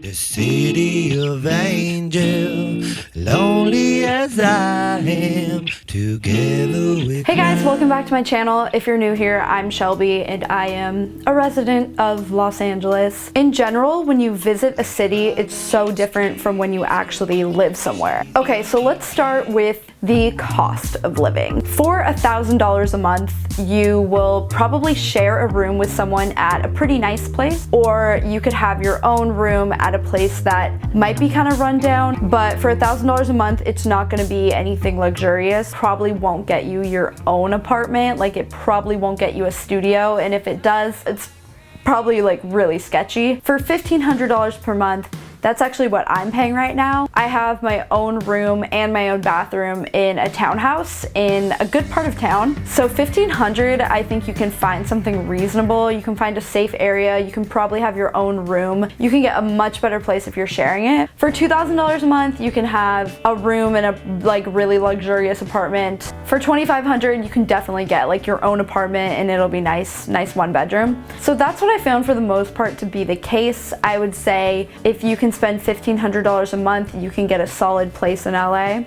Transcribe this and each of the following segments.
The city of angels, lonely as I am, together with Hey guys, welcome back to my channel. If you're new here, I'm Shelby and I am a resident of Los Angeles. In general, when you visit a city, it's so different from when you actually live somewhere. Okay, so let's start with the cost of living. For $1,000 a month, you will probably share a room with someone at a pretty nice place, or you could have your own room at a place that might be kind of run down, but for $1,000 a month, it's not gonna be anything luxurious. Probably won't get you your own apartment, like it probably won't get you a studio, and if it does, it's probably like really sketchy. For $1,500 per month, that's actually what I'm paying right now. I have my own room and my own bathroom in a townhouse in a good part of town. So $1,500, I think you can find something reasonable. You can find a safe area. You can probably have your own room. You can get a much better place if you're sharing it. For $2,000 a month, you can have a room in a like really luxurious apartment. For $2,500, you can definitely get like your own apartment and it'll be nice one bedroom. So that's what I found for the most part to be the case. I would say if you can spend $1,500 a month, you can get a solid place in LA.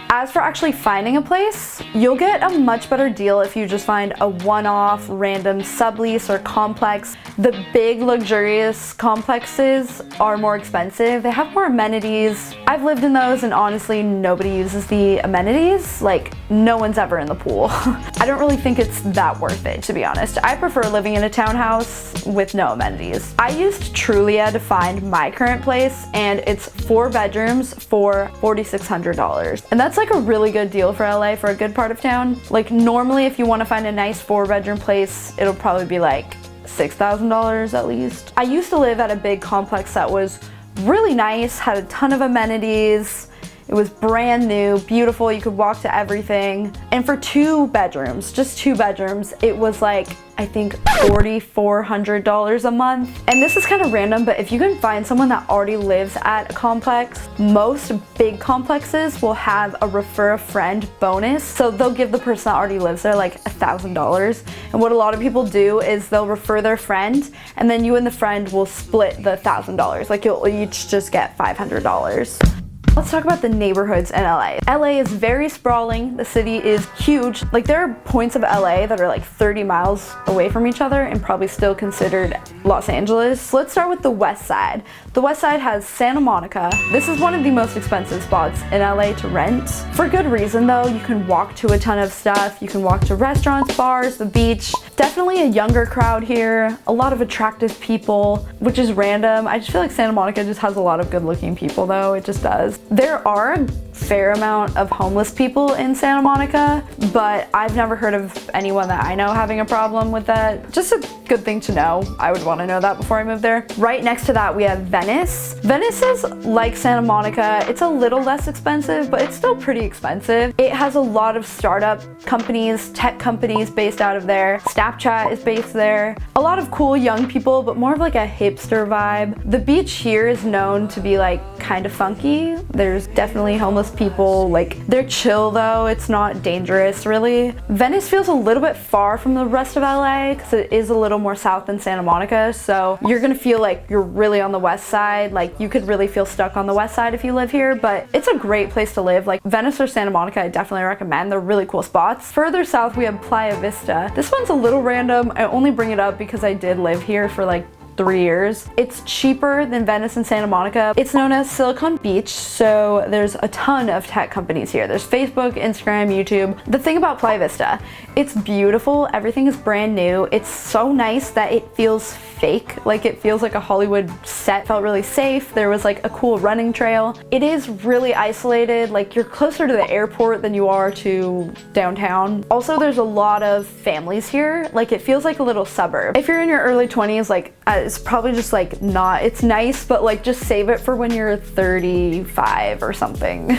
As for actually finding a place, you'll get a much better deal if you just find a one-off random sublease or complex. The big luxurious complexes are more expensive. They have more amenities. I've lived in those and honestly nobody uses the amenities. Like no one's ever in the pool. I don't really think it's that worth it, to be honest. I prefer living in a townhouse with no amenities. I used Trulia to find my current place and it's 4 bedrooms for $4,600. And that's like a really good deal for LA for a good part of town. Like normally if you want to find a nice 4-bedroom place, it'll probably be like $6,000 at least. I used to live at a big complex that was really nice, had a ton of amenities. It was brand new, beautiful, you could walk to everything. And for 2 bedrooms, just 2 bedrooms, it was like, I think $4,400 a month. And this is kind of random, but if you can find someone that already lives at a complex, most big complexes will have a refer a friend bonus. So they'll give the person that already lives there like $1,000. And what a lot of people do is they'll refer their friend and then you and the friend will split the $1,000. Like you'll each just get $500. Let's talk about the neighborhoods in LA. LA is very sprawling. The city is huge. Like there are points of LA that are like 30 miles away from each other and probably still considered Los Angeles. Let's start with the west side. The west side has Santa Monica. This is one of the most expensive spots in LA to rent. For good reason though, you can walk to a ton of stuff. You can walk to restaurants, bars, the beach. Definitely a younger crowd here. A lot of attractive people, which is random. I just feel like Santa Monica just has a lot of good looking people though. It just does. There are a fair amount of homeless people in Santa Monica, but I've never heard of anyone that I know having a problem with that. Just a good thing to know. I would want to know that before I move there. Right next to that we have Venice. Venice is like Santa Monica. It's a little less expensive, but it's still pretty expensive. It has a lot of startup companies, tech companies based out of there. Snapchat is based there. A lot of cool young people, but more of like a hipster vibe. The beach here is known to be like kind of funky. There's definitely homeless people, like they're chill though, it's not dangerous really. Venice feels a little bit far from the rest of LA because it is a little more south than Santa Monica, so you're gonna feel like you're really on the west side. Like you could really feel stuck on the west side if you live here, but it's a great place to live. Like Venice or Santa Monica, I definitely recommend. They're really cool spots. Further south we have Playa Vista. This one's a little random. I only bring it up because I did live here for like 3 years. It's cheaper than Venice and Santa Monica. It's known as Silicon Beach, so there's a ton of tech companies here. There's Facebook, Instagram, YouTube. The thing about Playa Vista, it's beautiful. Everything is brand new. It's so nice that it feels fake. Like it feels like a Hollywood set. Felt really safe. There was like a cool running trail. It is really isolated. Like you're closer to the airport than you are to downtown. Also, there's a lot of families here. Like it feels like a little suburb. If you're in your early 20s, like it's probably just like not, it's nice, but like just save it for when you're 35 or something.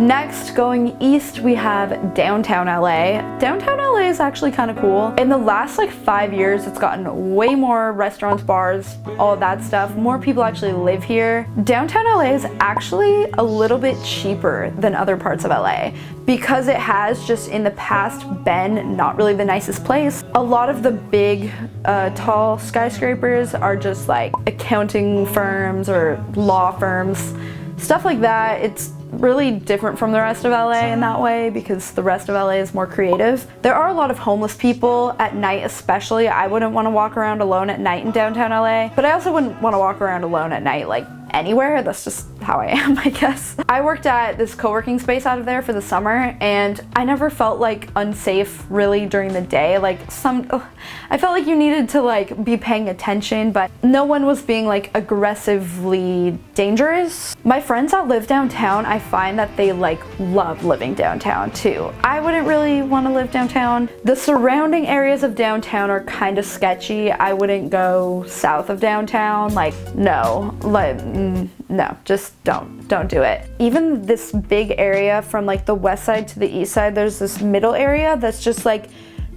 Next, going east, we have downtown LA. Downtown LA is actually kind of cool. In the last like 5 years, it's gotten way more restaurants, bars, all of that stuff. More people actually live here. Downtown LA is actually a little bit cheaper than other parts of LA because it has just in the past been not really the nicest place. A lot of the big, tall skyscrapers are just like accounting firms or law firms, stuff like that. It's really different from the rest of LA in that way because the rest of LA is more creative. There are a lot of homeless people at night especially. I wouldn't want to walk around alone at night in downtown LA, but I also wouldn't want to walk around alone at night like anywhere. That's just how I am, I guess. I worked at this co-working space out of there for the summer and I never felt like unsafe really during the day. Like I felt like you needed to like be paying attention, but no one was being like aggressively dangerous. My friends that live downtown, I find that they like love living downtown too. I wouldn't really want to live downtown. The surrounding areas of downtown are kind of sketchy. I wouldn't go south of downtown. Like, no, like, no, just don't do it. Even this big area from like the west side to the east side, there's this middle area that's just like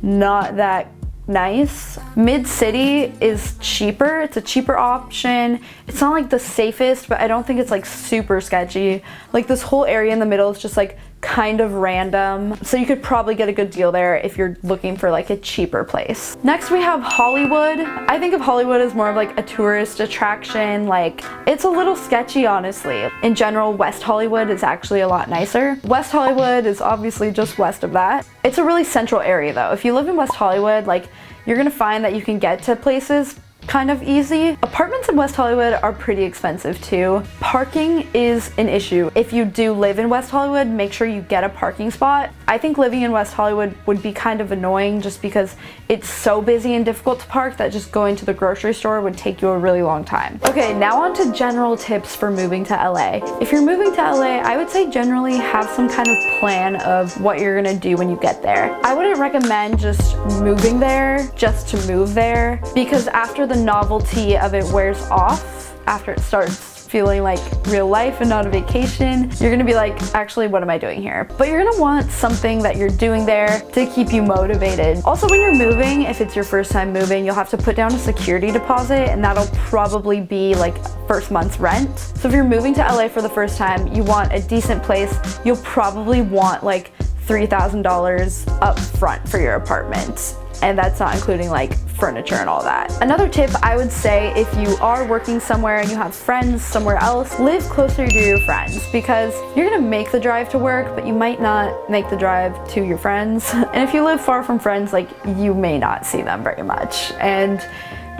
not that nice. Mid-city is cheaper. It's a cheaper option. It's not like the safest, but I don't think it's like super sketchy. Like this whole area in the middle is just like kind of random. So you could probably get a good deal there if you're looking for like a cheaper place. Next we have Hollywood. I think of Hollywood as more of like a tourist attraction. Like it's a little sketchy, honestly. In general, West Hollywood is actually a lot nicer. West Hollywood is obviously just west of that. It's a really central area though. If you live in West Hollywood, like you're gonna find that you can get to places kind of easy. Apartments in West Hollywood are pretty expensive too. Parking is an issue. If you do live in West Hollywood, make sure you get a parking spot. I think living in West Hollywood would be kind of annoying just because it's so busy and difficult to park that just going to the grocery store would take you a really long time. Okay, now on to general tips for moving to LA. If you're moving to LA, I would say generally have some kind of plan of what you're gonna do when you get there. I wouldn't recommend just moving there just to move there because after the novelty of it wears off, after it starts feeling like real life and not a vacation, you're gonna be like, actually, what am I doing here? But you're gonna want something that you're doing there to keep you motivated. Also, when you're moving, if it's your first time moving, you'll have to put down a security deposit and that'll probably be like first month's rent. So if you're moving to LA for the first time, you want a decent place, you'll probably want like $3,000 up front for your apartment. And that's not including like furniture and all that. Another tip I would say, if you are working somewhere and you have friends somewhere else, live closer to your friends because you're gonna make the drive to work, but you might not make the drive to your friends. And if you live far from friends, like you may not see them very much. And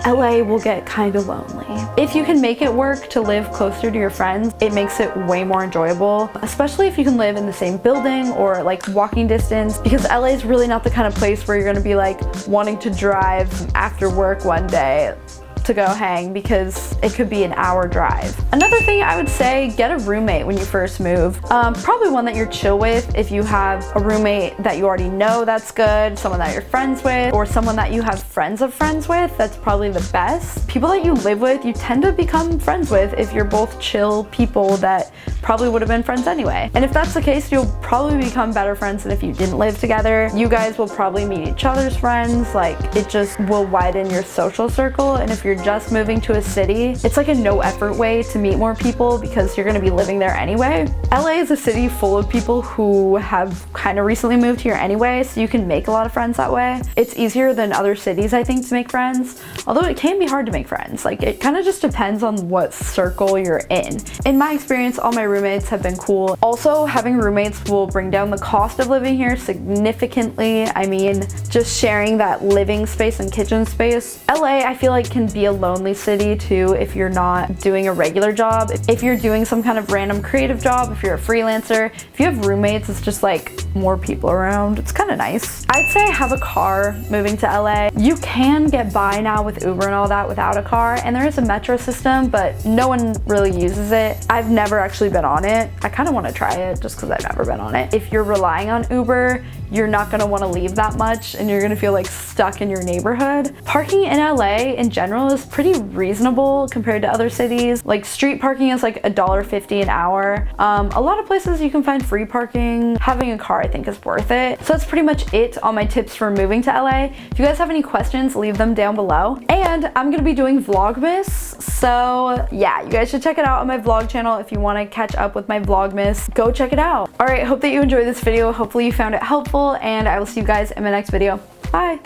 LA will get kind of lonely. If you can make it work to live closer to your friends, it makes it way more enjoyable, especially if you can live in the same building or like walking distance, because LA is really not the kind of place where you're gonna be like wanting to drive after work one day to go hang because it could be an hour drive. Another thing I would say, get a roommate when you first move. Probably one that you're chill with. If you have a roommate that you already know, that's good. Someone that you're friends with, or someone that you have friends of friends with, that's probably the best. People that you live with, you tend to become friends with if you're both chill people that probably would have been friends anyway. And if that's the case, you'll probably become better friends than if you didn't live together. You guys will probably meet each other's friends. Like, it just will widen your social circle. And if you're just moving to a city, it's like a no effort way to meet more people because you're gonna be living there anyway. LA is a city full of people who have kind of recently moved here anyway, so you can make a lot of friends that way. It's easier than other cities, I think, to make friends, although it can be hard to make friends. Like, it kind of just depends on what circle you're in. In my experience, all my roommates have been cool. Also, having roommates will bring down the cost of living here significantly. I mean, just sharing that living space and kitchen space. LA, I feel like, can be a lonely city too if you're not doing a regular job. If you're doing some kind of random creative job, if you're a freelancer, if you have roommates, it's just like more people around. It's kind of nice. I'd say have a car moving to LA. You can get by now with Uber and all that without a car, and there is a metro system, but no one really uses it. I've never actually been on it. I kind of want to try it just because I've never been on it. If you're relying on Uber, you're not going to want to leave that much and you're going to feel like stuck in your neighborhood. Parking in LA in general Angeles pretty reasonable compared to other cities. Like street parking is like $1.50 an hour. A lot of places you can find free parking. Having a car I think is worth it. So that's pretty much it on my tips for moving to LA. If you guys have any questions, leave them down below. And I'm gonna be doing Vlogmas. So yeah, you guys should check it out on my vlog channel if you want to catch up with my Vlogmas. Go check it out. All right, hope that you enjoyed this video. Hopefully you found it helpful, and I will see you guys in my next video. Bye.